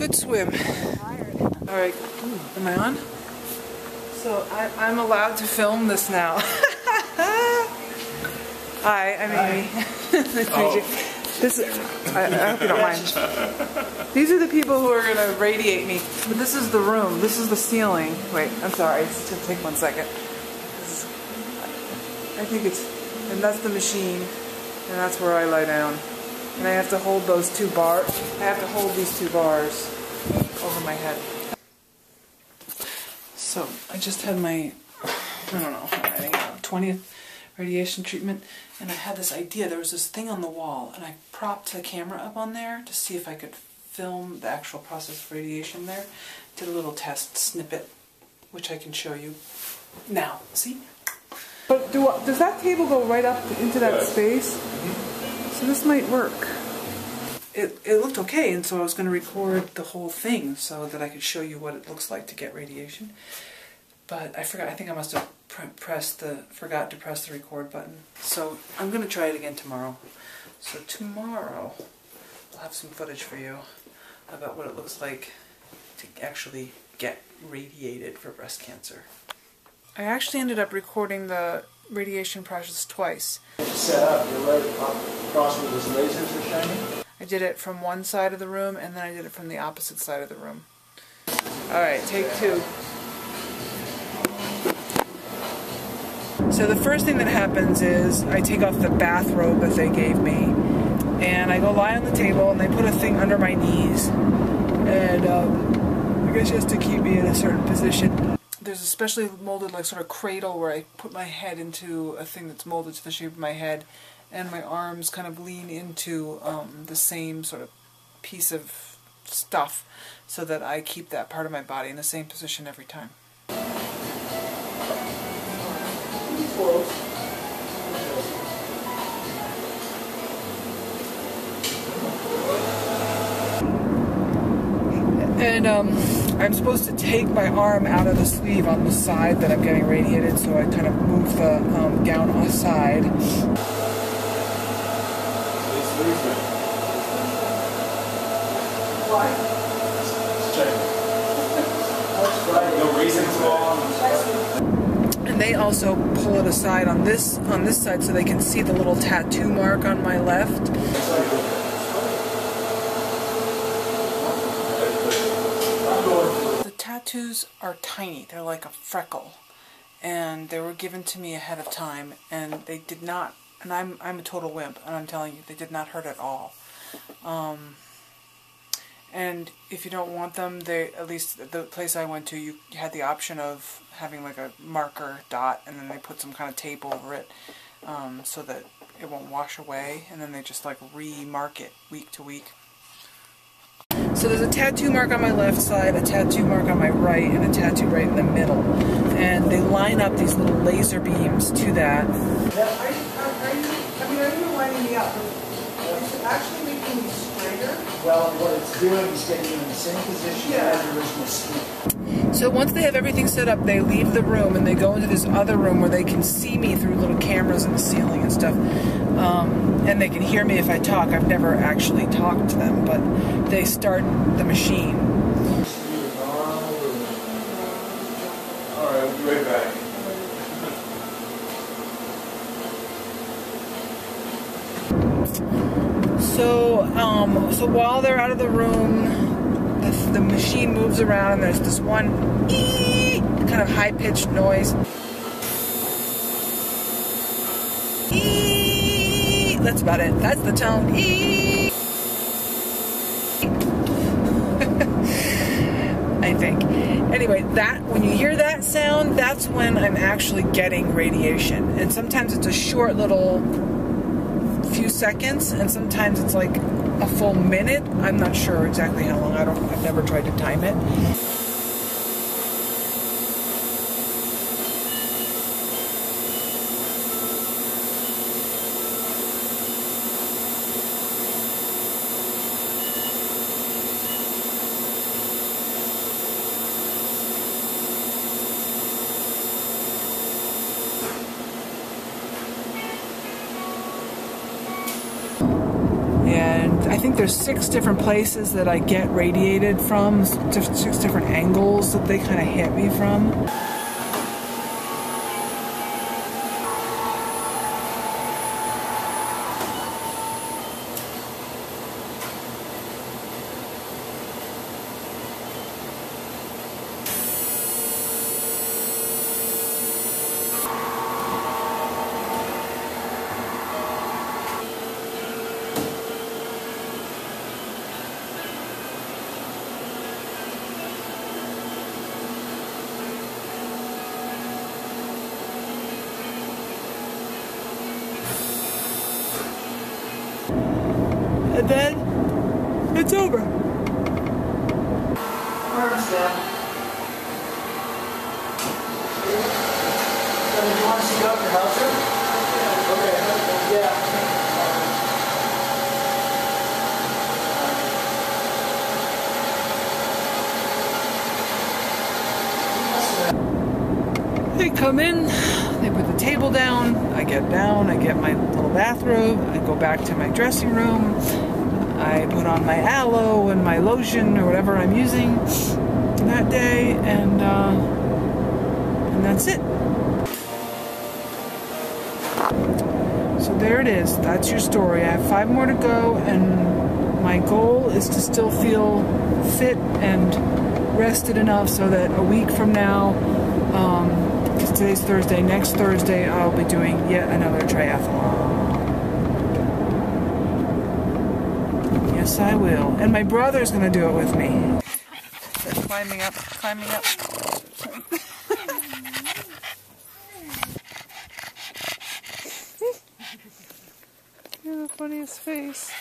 good swim. All right, am I on? So I'm allowed to film this now. Hi, I'm Amy. Nice to meet you. I hope you don't mind. These are the people who are going to radiate me. But this is the room. This is the ceiling. Wait, I'm sorry. It's going to take 1 second. I think it's... And that's the machine. And that's where I lie down. And I have to hold those two bars. I have to hold these two bars over my head. So, I just had my, I don't know, 20th radiation treatment, and I had this idea. There was this thing on the wall, and I propped the camera up on there to see if I could film the actual process of radiation there. Did a little test snippet, which I can show you now. See? But does that table go right up into that space? So this might work. It looked okay, and so I was going to record the whole thing so that I could show you what it looks like to get radiation. But I forgot. I think I must have forgot to press the record button. So I'm going to try it again tomorrow. So tomorrow I'll have some footage for you about what it looks like to actually get radiated for breast cancer. I actually ended up recording the radiation process twice. Set up, you're right across where those lasers are shining? I did it from one side of the room, and then I did it from the opposite side of the room. Alright, take two. So the first thing that happens is I take off the bathrobe that they gave me, and I go lie on the table, and they put a thing under my knees, and I guess just to keep me in a certain position. There's a specially molded like sort of cradle where I put my head into a thing that's molded to the shape of my head, and my arms kind of lean into the same sort of piece of stuff so that I keep that part of my body in the same position every time. And I'm supposed to take my arm out of the sleeve on the side that I'm getting radiated, so I kind of move the gown aside. No reason for. And they also pull it aside on this side so they can see the little tattoo mark on my left. The tattoos are tiny. They're like a freckle, and they were given to me ahead of time, and they did not. And I'm a total wimp, and I'm telling you, they did not hurt at all. And if you don't want them, at least the place I went to, you had the option of having like a marker dot, and then they put some kind of tape over it so that it won't wash away, and then they just like re-mark it week to week. So there's a tattoo mark on my left side, a tattoo mark on my right, and a tattoo right in the middle. And they line up these little laser beams to that. Are you lining me up? Is it actually making me straighter? Well, what it's doing is getting you in the same position as the original sleep. So once they have everything set up, they leave the room and they go into this other room where they can see me through little cameras in the ceiling and stuff. And they can hear me if I talk. I've never actually talked to them, but they start the machine. Alright, we'll be right back. So while they're out of the room, the machine moves around, and there's this one ee kind of high-pitched noise. Ee, that's about it. That's the tone. Ee. I think. Anyway, when you hear that sound, that's when I'm actually getting radiation. And sometimes it's a short little few seconds, and sometimes it's like a full minute. I'm not sure exactly how long. I've never tried to time it. And I think there's 6 different places that I get radiated from, 6 different angles that they kind of hit me from. And then it's over. Perfect, Sam. Do you want to see Dr. Hauser? Okay, yeah. They come in, they put the table down, I get my little bathrobe, I go back to my dressing room, I put on my aloe and my lotion or whatever I'm using that day, and that's it. So there it is, that's your story. I have 5 more to go, and my goal is to still feel fit and rested enough so that a week from now, because today's Thursday, next Thursday I'll be doing yet another triathlon. Yes, I will. And my brother's going to do it with me. They're climbing up, climbing up. You're the funniest face.